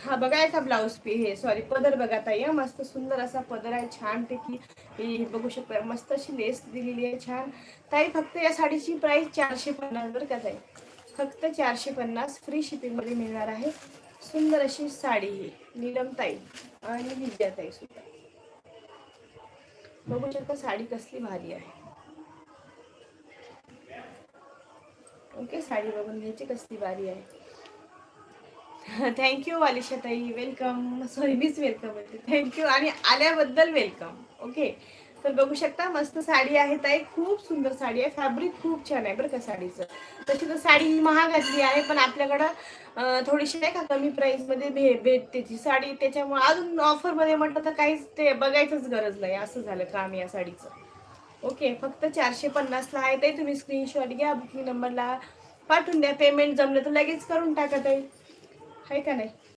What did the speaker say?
हा बघा याचा ब्लाऊज हे सॉरी पदर बघा ताई, मस्त सुंदर असा पदर आहे छानपैकी. हे बघू शकता मस्त अशी लेस दिलेली आहे छान. ताई फक्त या साडीची प्राइस 450 बरं का ताई, फक्त 450 फ्री शिपिंग मध्ये मिळणार आहे. सुंदर अशी साडी ही नीलम ताई आणि विद्या ताई सुद्धा बघू शकता साडी कसली भारी आहे. ओके साडी बघून घ्यायची कसली भारी आहे. थँक्यू वालिशा ताई, वेलकम. सॉरी मीच वेलकम होते, थँक्यू आणि आल्याबद्दल वेलकम. ओके तर बघू शकता मस्त साडी आहे ताई, खूप सुंदर साडी आहे. फॅब्रिक खूप छान आहे बरं का साडीचं. तशी तर साडी ही महागातली आहे, पण आपल्याकडं थोडीशी नाही का कमी प्राईसमध्ये भेटते ती साडी, त्याच्यामुळे अजून ऑफरमध्ये म्हटलं तर काहीच ते बघायचंच गरज नाही, असं झालं काम या साडीचं. ओके फक्त 450ला आहे ताई. तुम्ही स्क्रीनशॉट घ्या, बुकिंग नंबरला पाठवून द्या. पेमेंट जमलं तर लगेच करून टाका ताई, आहे का नाही.